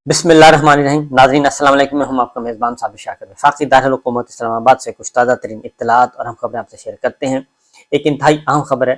بسم اللہ الرحمن الرحیم۔ ناظرین السلام علیکم، میں ہوں آپ کا میزبان صابر شاکر۔ وفاقی دارالحکومت اسلام آباد سے کچھ تازہ ترین اطلاعات اور ہم خبریں آپ سے شیئر کرتے ہیں۔ ایک انتہائی اہم خبر ہے۔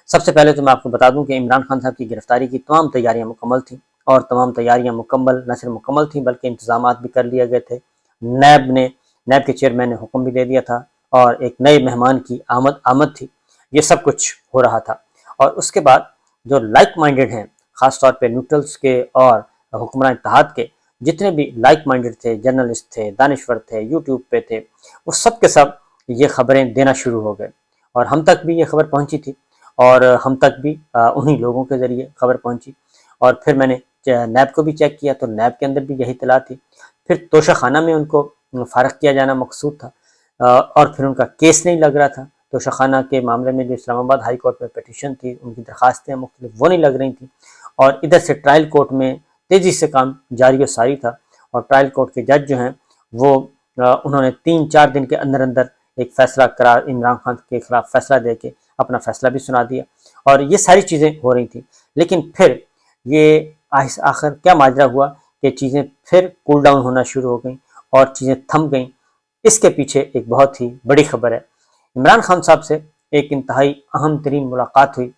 سب سے پہلے تو میں آپ کو بتا دوں کہ عمران خان صاحب کی گرفتاری کی تمام تیاریاں مکمل تھیں، اور تمام تیاریاں نہ صرف مکمل تھیں بلکہ انتظامات بھی کر لیے گئے تھے۔ نیب کے چیئرمین نے حکم بھی دے دیا تھا، اور ایک نئے مہمان کی آمد تھی۔ یہ سب کچھ ہو رہا تھا، اور اس کے بعد جو لائک مائنڈڈ ہیں، خاص طور پہ نیوٹرلز کے اور حکمران اتحاد کے جتنے بھی لائک مائنڈڈ تھے، جرنلسٹ تھے، دانشور تھے، یوٹیوب پہ تھے، وہ سب کے سب یہ خبریں دینا شروع ہو گئے، اور ہم تک بھی یہ خبر پہنچی تھی، اور ہم تک بھی انہی لوگوں کے ذریعے خبر پہنچی۔ اور پھر میں نے نیب کو بھی چیک کیا تو نیب کے اندر بھی یہی اطلاع تھی۔ پھر توشہ خانہ میں ان کو فارغ کیا جانا مقصود تھا، اور پھر ان کا کیس نہیں لگ رہا تھا۔ توشہ خانہ کے معاملے میں جو اسلام آباد ہائی کورٹ میں پٹیشن تھی، ان کی درخواستیں مختلف، وہ نہیں لگ رہی تھیں، اور ادھر سے ٹرائل کورٹ میں تیزی سے کام جاری و ساری تھا، اور ٹرائل کورٹ کے جج جو ہیں وہ انہوں نے 3-4 دن کے اندر ایک فیصلہ قرار عمران خان کے خلاف فیصلہ دے کے اپنا فیصلہ بھی سنا دیا، اور یہ ساری چیزیں ہو رہی تھیں۔ لیکن پھر یہ آخر کیا ماجرا ہوا کہ چیزیں پھر کول ڈاؤن ہونا شروع ہو گئیں اور چیزیں تھم گئیں۔ اس کے پیچھے ایک بہت ہی بڑی خبر ہے۔ عمران خان صاحب سے ایک انتہائی اہم ترین ملاقات ہوئی،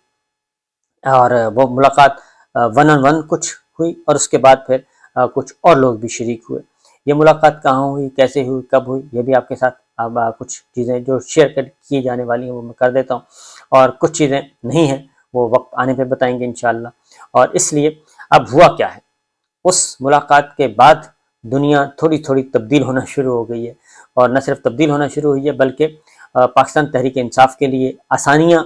اور وہ ملاقات 1-on-1 کچھ ہوئی، اور اس کے بعد پھر کچھ اور لوگ بھی شریک ہوئے۔ یہ ملاقات کہاں ہوئی، کیسے ہوئی، کب ہوئی، یہ بھی آپ کے ساتھ اب کچھ چیزیں جو شیئر کی جانے والی ہیں وہ میں کر دیتا ہوں، اور کچھ چیزیں نہیں ہیں وہ وقت آنے پہ بتائیں گے انشاءاللہ۔ اور اس لیے اب ہوا کیا ہے، اس ملاقات کے بعد دنیا تھوڑی تھوڑی تبدیل ہونا شروع ہو گئی ہے، اور نہ صرف تبدیل ہونا شروع ہوئی ہے بلکہ پاکستان تحریک انصاف کے لیے آسانیاں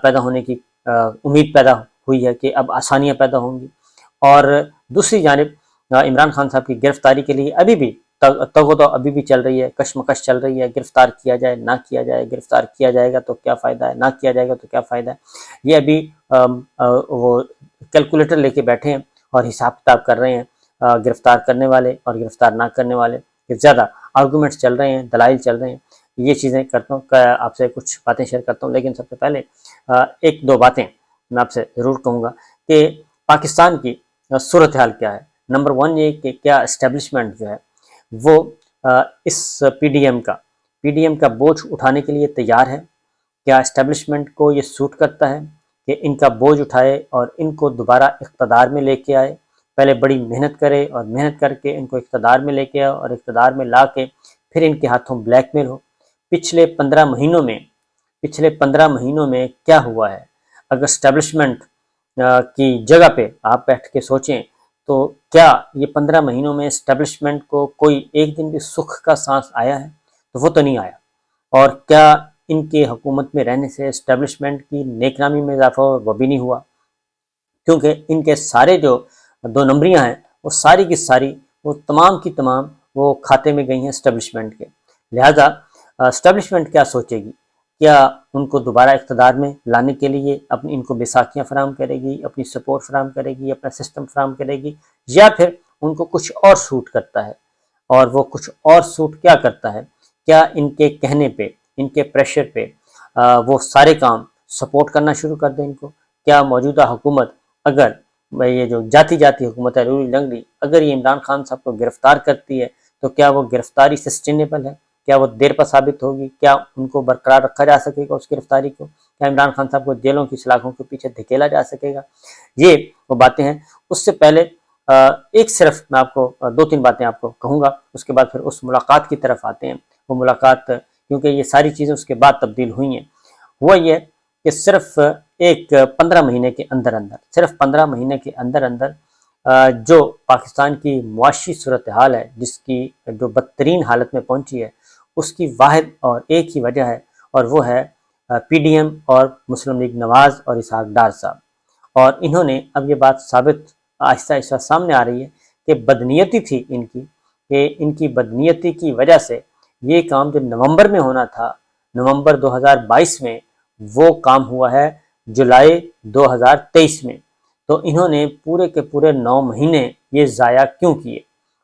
پیدا ہونے کی امید پیدا ہوئی ہے کہ اب آسانیاں پیدا ہوں گی۔ اور دوسری جانب عمران خان صاحب کی گرفتاری کے لیے ابھی بھی ابھی بھی چل رہی ہے، کشمکش چل رہی ہے، گرفتار کیا جائے نہ کیا جائے، گرفتار کیا جائے گا تو کیا فائدہ ہے، نہ کیا جائے گا تو کیا فائدہ ہے۔ یہ ابھی وہ کیلکولیٹر لے کے بیٹھے ہیں اور حساب کتاب کر رہے ہیں، گرفتار کرنے والے اور گرفتار نہ کرنے والے زیادہ آرگومنٹس چل رہے ہیں، دلائل چل رہے ہیں۔ یہ چیزیں کرتا ہوں، آپ سے کچھ باتیں شیئر کرتا ہوں، لیکن سب سے پہلے 1-2 باتیں میں آپ سے ضرور کہوں گا کہ پاکستان کی صورتحال کیا ہے۔ نمبر 1 یہ کہ کیا اسٹیبلشمنٹ جو ہے وہ اس پی ڈی ایم کا بوجھ اٹھانے کے لیے تیار ہے؟ کیا اسٹیبلشمنٹ کو یہ سوٹ کرتا ہے کہ ان کا بوجھ اٹھائے اور ان کو دوبارہ اقتدار میں لے کے آئے؟ پہلے بڑی محنت کرے اور محنت کر کے ان کو اقتدار میں لے کے آئے، اور اقتدار میں لا کے پھر ان کے ہاتھوں بلیک میل ہو۔ پچھلے 15 مہینوں میں کیا ہوا ہے؟ اگر اسٹیبلشمنٹ کی جگہ پہ آپ بیٹھ کے سوچیں تو کیا یہ 15 مہینوں میں اسٹیبلشمنٹ کو کوئی ایک دن بھی سکھ کا سانس آیا ہے؟ تو وہ تو نہیں آیا۔ اور کیا ان کے حکومت میں رہنے سے اسٹیبلشمنٹ کی نیک نامی میں اضافہ ہوا؟ وہ بھی نہیں ہوا، کیونکہ ان کے سارے جو 2 نمبریاں ہیں وہ ساری کی ساری وہ تمام کی تمام وہ کھاتے میں گئی ہیں اسٹیبلشمنٹ کے۔ لہذا اسٹیبلشمنٹ کیا سوچے گی؟ کیا ان کو دوبارہ اقتدار میں لانے کے لیے ان کو بیساکھیاں فراہم کرے گی، اپنی سپورٹ فراہم کرے گی، اپنا سسٹم فراہم کرے گی، یا پھر ان کو کچھ اور سوٹ کرتا ہے؟ اور وہ کچھ اور سوٹ کیا کرتا ہے؟ کیا ان کے کہنے پہ، ان کے پریشر پہ وہ سارے کام سپورٹ کرنا شروع کر دیں ان کو؟ کیا موجودہ حکومت، اگر یہ جو جاتی حکومت ہے رولی لنگڑی، اگر یہ عمران خان صاحب کو گرفتار کرتی ہے تو کیا وہ گرفتاری سسٹینیبل ہے؟ کیا وہ دیر پر ثابت ہوگی؟ کیا ان کو برقرار رکھا جا سکے گا اس گرفتاری کو؟ کیا عمران خان صاحب کو جیلوں کی سلاخوں کے پیچھے دھکیلا جا سکے گا؟ یہ وہ باتیں ہیں۔ اس سے پہلے ایک صرف میں آپ کو 2-3 باتیں آپ کو کہوں گا، اس کے بعد پھر اس ملاقات کی طرف آتے ہیں۔ وہ ملاقات، کیونکہ یہ ساری چیزیں اس کے بعد تبدیل ہوئی ہیں، ہوا یہ کہ صرف 15 مہینے کے اندر جو پاکستان کی معاشی صورتحال ہے، جس کی جو بدترین حالت میں پہنچی ہے، اس کی واحد اور ایک ہی وجہ ہے، اور وہ ہے پی ڈی ایم اور مسلم لیگ نواز اور اسحاق ڈار صاحب۔ اور انہوں نے اب یہ بات ثابت آہستہ آہستہ سامنے آ رہی ہے کہ بدنیتی تھی ان کی، کہ ان کی بدنیتی کی وجہ سے یہ کام جو نومبر میں ہونا تھا، نومبر 2022 میں، وہ کام ہوا ہے جولائی 2023 میں۔ تو انہوں نے پورے کے پورے 9 مہینے یہ ضائع کیوں کیے،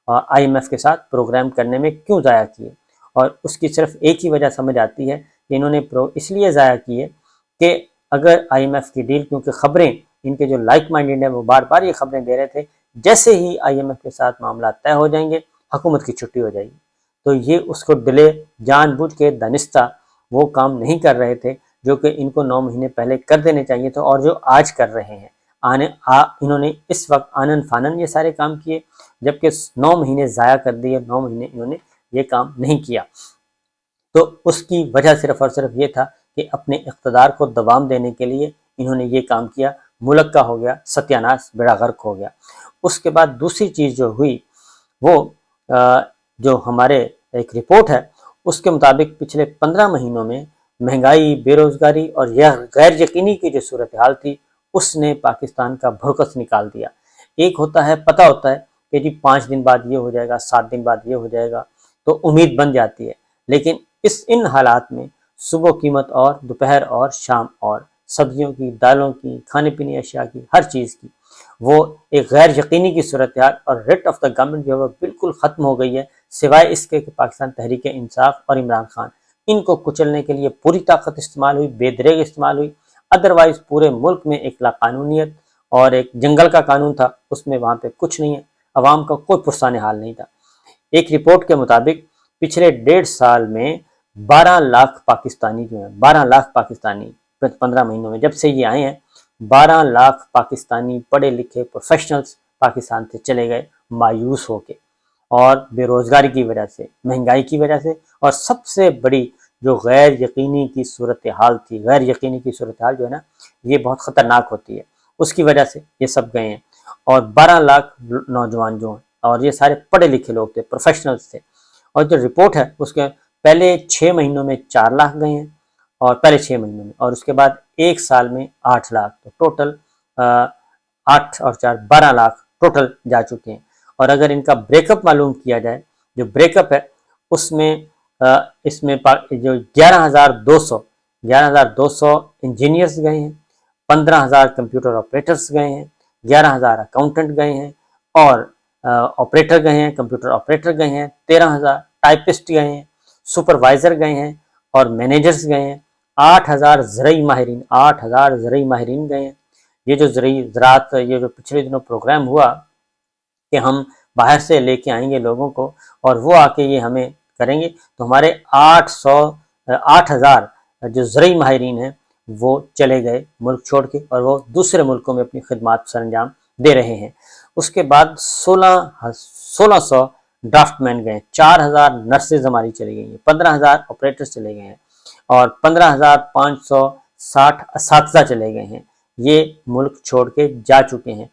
اور آئی ایم ایف کے ساتھ پروگرام کرنے میں کیوں ضائع کیے؟ اور اس کی صرف ایک ہی وجہ سمجھ آتی ہے کہ انہوں نے اس لیے ضائع کیے کہ اگر آئی ایم ایف کی ڈیل، کیونکہ خبریں ان کے جو لائک مائنڈڈ ہیں وہ بار بار یہ خبریں دے رہے تھے جیسے ہی IMF کے ساتھ معاملات طے ہو جائیں گے حکومت کی چھٹی ہو جائے گی۔ تو یہ اس کو ڈیلے جان بوجھ کے دانستہ وہ کام نہیں کر رہے تھے جو کہ ان کو 9 مہینے پہلے کر دینے چاہیے تھے، اور جو آج کر رہے ہیں۔ انہوں نے اس وقت آنن فانن یہ سارے کام کیے، جبکہ 9 مہینے ضائع کر دیے، 9 مہینے انہوں نے یہ کام نہیں کیا۔ تو اس کی وجہ صرف اور صرف یہ تھا کہ اپنے اقتدار کو دوام دینے کے لیے انہوں نے یہ کام کیا، ملک کا ہو گیا ستیاناش، بیڑا غرق ہو گیا۔ اس کے بعد دوسری چیز جو ہوئی وہ جو ہمارے ایک رپورٹ ہے اس کے مطابق پچھلے 15 مہینوں میں مہنگائی، بے روزگاری اور یہ غیر یقینی کی جو صورتحال تھی اس نے پاکستان کا بھرکس نکال دیا۔ ایک ہوتا ہے، پتہ ہوتا ہے کہ جی 5 دن بعد یہ ہو جائے گا، 7 دن بعد یہ ہو جائے گا، تو امید بن جاتی ہے، لیکن ان حالات میں صبح قیمت اور دوپہر اور شام اور سبزیوں کی، دالوں کی، کھانے پینے اشیاء کی، ہر چیز کی وہ ایک غیر یقینی کی صورتحال، اور ریٹ آف دا گورنمنٹ جو ہے وہ بالکل ختم ہو گئی ہے، سوائے اس کے کہ پاکستان تحریک انصاف اور عمران خان ان کو کچلنے کے لیے پوری طاقت استعمال ہوئی، بے دریغ استعمال ہوئی۔ ادروائز پورے ملک میں ایک لاقانونیت اور ایک جنگل کا قانون تھا، اس میں وہاں پہ کچھ نہیں ہے، عوام کا کوئی پرسان حال نہیں تھا۔ ایک رپورٹ کے مطابق پچھلے 1.5 سال میں 12 لاکھ پاکستانی جو ہیں، 12 لاکھ پاکستانی 15 مہینوں میں جب سے یہ آئے ہیں، 12 لاکھ پاکستانی پڑھے لکھے پروفیشنلز پاکستان سے چلے گئے مایوس ہو کے، اور بے روزگاری کی وجہ سے، مہنگائی کی وجہ سے، اور سب سے بڑی جو غیر یقینی کی صورتحال تھی، غیر یقینی کی صورتحال جو ہے نا یہ بہت خطرناک ہوتی ہے، اس کی وجہ سے یہ سب گئے ہیں۔ اور 12 لاکھ نوجوان جو ہیں، اور یہ سارے پڑھے لکھے لوگ تھے، پروفیشنلز تھے، اور جو رپورٹ ہے اس کے پہلے 6 مہینوں میں 4 لاکھ گئے ہیں، اور پہلے 6 مہینوں میں، اور اس کے بعد 1 سال میں 8 لاکھ، تو ٹوٹل 8 اور 4 12 لاکھ ٹوٹل جا چکے ہیں۔ اور اگر ان کا بریک اپ معلوم کیا جائے، جو بریک اپ ہے اس میں جو 11,200 انجینئرز گئے ہیں، 15,000 کمپیوٹر آپریٹرز گئے ہیں، 11,000 اکاؤنٹنٹ گئے ہیں، اور آپریٹر گئے ہیں، کمپیوٹر آپریٹر گئے ہیں، 13,000 ٹائپسٹ گئے ہیں، سپروائزر گئے ہیں، اور مینیجرز گئے ہیں، 8,000 زرعی ماہرین گئے ہیں۔ یہ جو زراعت، یہ جو پچھلے دنوں پروگرام ہوا کہ ہم باہر سے لے کے آئیں گے لوگوں کو اور وہ آ کے یہ ہمیں کریں گے، تو ہمارے 8,000 جو زرعی ماہرین ہیں وہ چلے گئے ملک چھوڑ کے، اور وہ دوسرے ملکوں میں اپنی خدمات سر انجام دے رہے ہیں۔ اس کے بعد 1600 ڈرافٹ مین گئے، 4,000 نرسز ہماری چلی گئی ہیں، 15,000 آپریٹر چلے گئے ہیں، اور 15,560 اساتذہ چلے گئے ہیں۔ یہ ملک چھوڑ کے جا چکے ہیں۔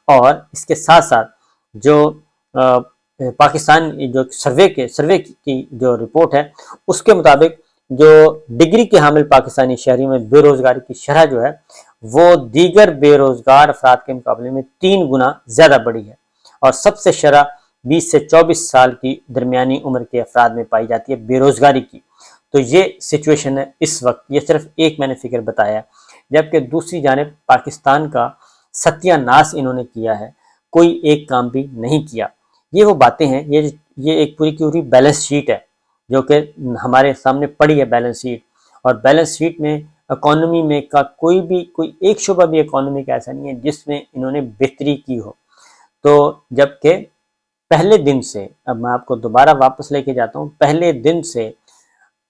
اور اس کے ساتھ ساتھ جو پاکستان جو سروے کی جو رپورٹ ہے اس کے مطابق جو ڈگری کے حامل پاکستانی شہریوں میں بے روزگاری کی شرح جو ہے وہ دیگر بے روزگار افراد کے مقابلے میں 3 گنا زیادہ بڑی ہے، اور سب سے شرح 20 سے 24 سال کی درمیانی عمر کے افراد میں پائی جاتی ہے بے روزگاری کی۔ تو یہ سچویشن ہے اس وقت، یہ صرف ایک میں نے فگر بتایا ہے، جبکہ دوسری جانب پاکستان کا ستیہ ناش انہوں نے کیا ہے، کوئی ایک کام بھی نہیں کیا۔ یہ وہ باتیں ہیں، یہ ایک پوری کی پوری بیلنس شیٹ ہے جو کہ ہمارے سامنے پڑی ہے، بیلنس شیٹ، اور بیلنس شیٹ میں اکانومی میں کا کوئی ایک شعبہ بھی اکانومی کا ایسا نہیں ہے جس میں انہوں نے بہتری کی ہو۔ تو جبکہ پہلے دن سے، اب میں آپ کو دوبارہ واپس لے کے جاتا ہوں، پہلے دن سے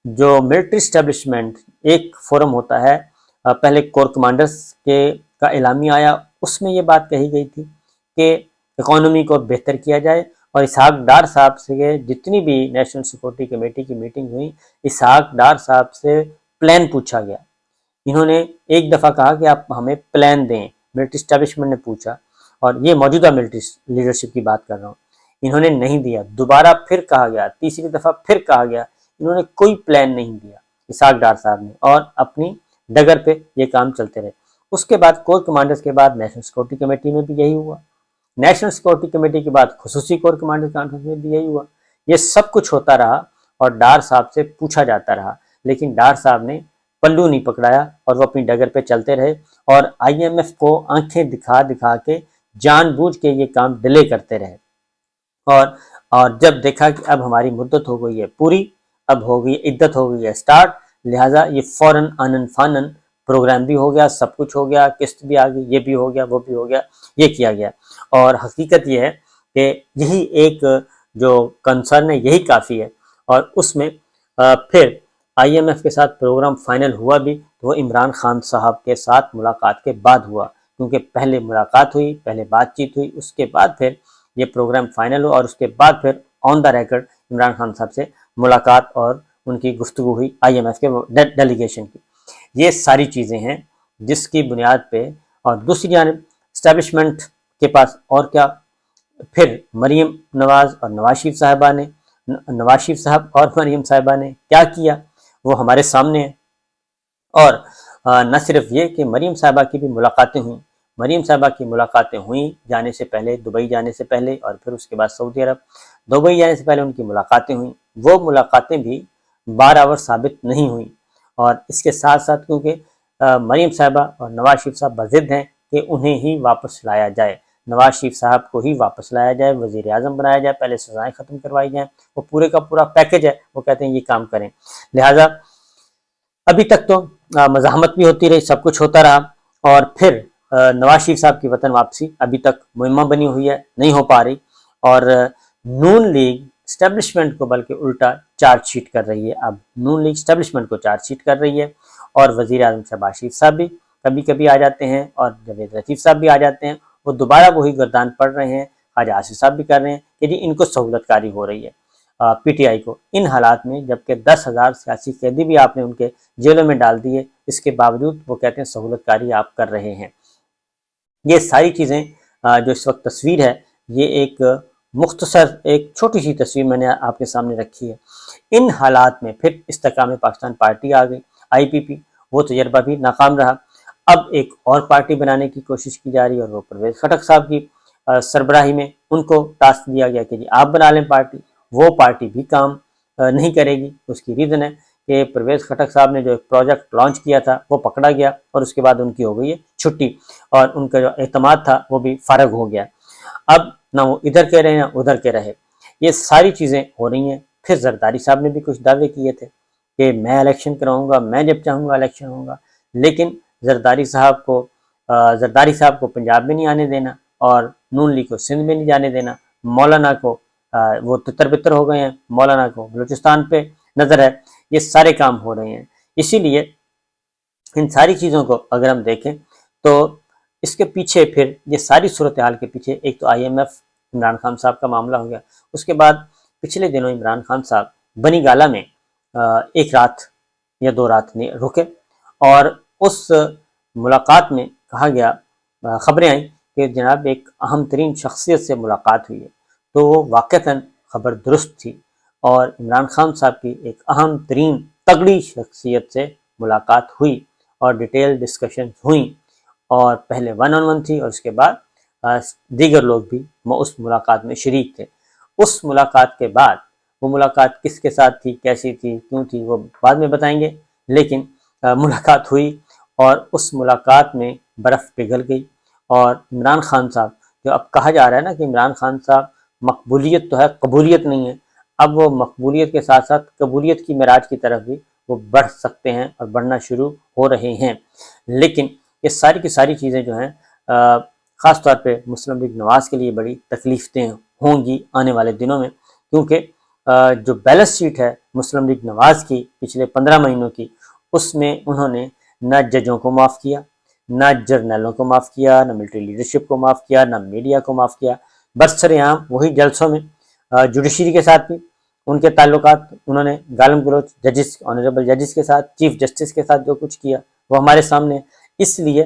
جو ملٹری اسٹیبلشمنٹ ایک فورم ہوتا ہے، پہلے کور کمانڈرز کا اعلامیہ آیا، اس میں یہ بات کہی گئی تھی کہ اکانومی کو بہتر کیا جائے، اور اسحاق ڈار صاحب سے جتنی بھی نیشنل سیکورٹی کمیٹی کی میٹنگ ہوئی، اسحاق ڈار صاحب سے پلان پوچھا گیا۔ انہوں نے ایک دفعہ کہا کہ آپ ہمیں پلان دیں، ملٹری اسٹیبلشمنٹ نے پوچھا، اور یہ موجودہ ملٹری لیڈرشپ کی بات کر رہا ہوں، انہوں نے نہیں دیا۔ دوبارہ پھر کہا گیا، تیسری دفعہ پھر کہا گیا، انہوں نے کوئی پلان نہیں دیا اسحاق ڈار صاحب نے، اور اپنی ڈگر پہ یہ کام چلتے رہے۔ اس کے بعد کور کمانڈرز کے بعد نیشنل سیکورٹی کمیٹی میں بھی یہی ہوا، نیشنل سیکورٹی کمیٹی کے بعد خصوصی کور کمانڈر کانفرنس میں بھی یہی ہوا۔ یہ سب کچھ ہوتا رہا اور ڈار صاحب سے پوچھا جاتا رہا، لیکن ڈار صاحب نے پلو نہیں پکڑایا اور وہ اپنی ڈگر پہ چلتے رہے، اور IMF کو آنکھیں دکھا دکھا کے جان بوجھ کے یہ کام ڈیلے کرتے رہے۔ اور جب دیکھا کہ اب ہماری مدت ہو گئی ہے پوری، اب ہو گئی عدت، ہو گئی ہے سٹارٹ، لہٰذا یہ فوراً آنن فانن پروگرام بھی ہو گیا، سب کچھ ہو گیا، قسط بھی آ گئی، یہ بھی ہو گیا، وہ بھی ہو گیا، یہ کیا گیا۔ اور حقیقت یہ ہے کہ یہی ایک جو کنسرن ہے یہی کافی ہے، اور اس میں پھر آئی ایم ایف کے ساتھ پروگرام فائنل ہوا بھی تو وہ عمران خان صاحب کے ساتھ ملاقات کے بعد ہوا، کیونکہ پہلے ملاقات ہوئی، پہلے بات چیت ہوئی، اس کے بعد پھر یہ پروگرام فائنل ہوا، اور اس کے بعد پھر آن دا ریکارڈ عمران خان صاحب سے ملاقات اور ان کی گفتگو ہوئی آئی ایم ایف کے ڈیلیگیشن کی۔ یہ ساری چیزیں ہیں جس کی بنیاد پہ، اور دوسری جانب اسٹیبلشمنٹ کے پاس اور کیا، پھر مریم نواز اور نواز شریف صاحب اور مریم صاحبہ نے کیا کیا وہ ہمارے سامنے ہے۔ اور نہ صرف یہ کہ مریم صاحبہ کی بھی ملاقاتیں ہوئیں، مریم صاحبہ کی ملاقاتیں ہوئیں جانے سے پہلے، دبئی جانے سے پہلے، اور پھر اس کے بعد سعودی عرب۔ دبئی جانے سے پہلے ان کی ملاقاتیں ہوئیں، وہ ملاقاتیں بھی بارآور ثابت نہیں ہوئیں، اور اس کے ساتھ ساتھ کیونکہ مریم صاحبہ اور نواز شریف صاحب بضد ہیں کہ انہیں ہی واپس لایا جائے، نواز شریف صاحب کو ہی واپس لایا جائے، وزیر اعظم بنایا جائے، پہلے سزائیں ختم کروائی جائیں، وہ پورے کا پورا پیکج ہے، وہ کہتے ہیں یہ کام کریں۔ لہٰذا ابھی تک تو مزاحمت بھی ہوتی رہی، سب کچھ ہوتا رہا، اور پھر نواز شریف صاحب کی وطن واپسی ابھی تک مہمہ بنی ہوئی ہے، نہیں ہو پا رہی، اور نون لیگ اسٹیبلشمنٹ کو بلکہ الٹا چارج شیٹ کر رہی ہے۔ اب نون لیگ اسٹیبلشمنٹ کو چارج شیٹ کر رہی ہے، اور وزیر اعظم شہباز شریف صاحب بھی کبھی کبھی آ جاتے ہیں، اور جاوید لطیف صاحب بھی آ جاتے ہیں، وہ دوبارہ وہی گردان پڑ رہے ہیں، خواجہ آصف صاحب بھی کر رہے ہیں کہ جی ان کو سہولت کاری ہو رہی ہے پی ٹی آئی کو، ان حالات میں جبکہ 10,000 سیاسی قیدی بھی آپ نے ان کے جیلوں میں ڈال دیے، اس کے باوجود وہ کہتے ہیں سہولت کاری آپ کر رہے ہیں۔ یہ ساری چیزیں جو اس وقت تصویر ہے، یہ ایک مختصر ایک چھوٹی سی تصویر میں نے آپ کے سامنے رکھی ہے۔ ان حالات میں پھر استحکام پاکستان پارٹی آ گئی، آئی پی پی، وہ تجربہ بھی ناکام رہا۔ اب ایک اور پارٹی بنانے کی کوشش کی جا رہی ہے، اور وہ پرویز خٹک صاحب کی سربراہی میں ان کو ٹاسک دیا گیا کہ جی آپ بنا لیں پارٹی، وہ پارٹی بھی کام نہیں کرے گی۔ اس کی ریزن ہے کہ پرویز خٹک صاحب نے جو ایک پروجیکٹ لانچ کیا تھا وہ پکڑا گیا، اور اس کے بعد ان کی ہو گئی ہے چھٹی، اور ان کا جو اعتماد تھا وہ بھی فارغ ہو گیا۔ اب نہ وہ ادھر کے رہے نہ ادھر کے رہے، یہ ساری چیزیں ہو رہی ہیں۔ پھر زرداری صاحب نے بھی کچھ دعوے کیے تھے کہ میں الیکشن کراؤں گا، میں جب چاہوں گا الیکشن ہوگا، لیکن زرداری صاحب کو پنجاب میں نہیں آنے دینا، اور نون لیگ کو سندھ میں نہیں جانے دینا، مولانا کو وہ تتر بتر ہو گئے ہیں، مولانا کو بلوچستان پہ نظر ہے، یہ سارے کام ہو رہے ہیں۔ اسی لیے ان ساری چیزوں کو اگر ہم دیکھیں تو اس کے پیچھے پھر یہ ساری صورتحال کے پیچھے ایک تو IMF Imran Khan صاحب کا معاملہ ہو گیا، اس کے بعد پچھلے دنوں عمران خان صاحب بنی گالہ میں ایک رات یا 2 رات رکے، اور اس ملاقات میں کہا گیا، خبریں آئیں کہ جناب ایک اہم ترین شخصیت سے ملاقات ہوئی ہے، تو وہ واقعتاً خبر درست تھی، اور عمران خان صاحب کی ایک اہم ترین تگڑی شخصیت سے ملاقات ہوئی، اور ڈیٹیل ڈسکشن ہوئیں، اور پہلے 1-on-1 تھی، اور اس کے بعد دیگر لوگ بھی اس ملاقات میں شریک تھے۔ اس ملاقات کے بعد وہ ملاقات کس کے ساتھ تھی، کیسی تھی، کیوں تھی، وہ بعد میں بتائیں گے، لیکن ملاقات ہوئی، اور اس ملاقات میں برف پگھل گئی، اور عمران خان صاحب جو اب کہا جا رہا ہے نا کہ عمران خان صاحب مقبولیت تو ہے، قبولیت نہیں ہے، اب وہ مقبولیت کے ساتھ ساتھ قبولیت کی معراج کی طرف بھی وہ بڑھ سکتے ہیں، اور بڑھنا شروع ہو رہے ہیں۔ لیکن یہ ساری کی ساری چیزیں جو ہیں خاص طور پہ مسلم لیگ نواز کے لیے بڑی تکلیف دہ ہوں گی آنے والے دنوں میں، کیونکہ جو بیلنس شیٹ ہے مسلم لیگ نواز کی پچھلے 15 مہینوں کی، اس میں انہوں نے نہ ججوں کو معاف کیا، نہ جرنیلوں کو معاف کیا، نہ ملٹری لیڈرشپ کو معاف کیا، نہ میڈیا کو معاف کیا، برسر عام وہی جلسوں میں جوڈیشری کے ساتھ بھی ان کے تعلقات، انہوں نے گالم گلوچ ججز، آنریبل ججز کے ساتھ، چیف جسٹس کے ساتھ جو کچھ کیا وہ ہمارے سامنے ہے۔ اس لیے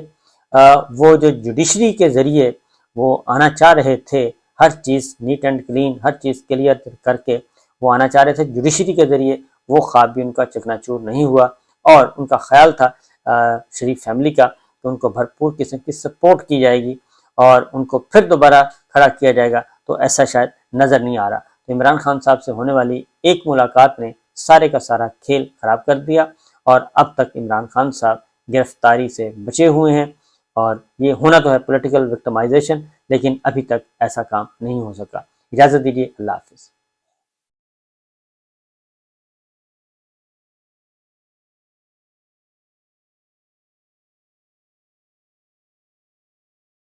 وہ جو جوڈیشری کے ذریعے وہ آنا چاہ رہے تھے، ہر چیز نیٹ اینڈ کلین، ہر چیز کلیئر کر کے وہ آنا چاہ رہے تھے جوڈیشری کے ذریعے، وہ خواب بھی ان کا چکنا چور نہیں ہوا، اور ان کا خیال تھا شریف فیملی کا کہ ان کو بھرپور قسم کی سپورٹ کی جائے گی، اور ان کو پھر دوبارہ کھڑا کیا جائے گا، تو ایسا شاید نظر نہیں آ رہا۔ تو عمران خان صاحب سے ہونے والی ایک ملاقات نے سارے کا سارا کھیل خراب کر دیا، اور اب تک عمران خان صاحب گرفتاری سے بچے ہوئے ہیں، اور یہ ہونا تو ہے پولیٹیکل وکٹمائزیشن، لیکن ابھی تک ایسا کام نہیں ہو سکا۔ اجازت دیجیے، اللہ حافظ۔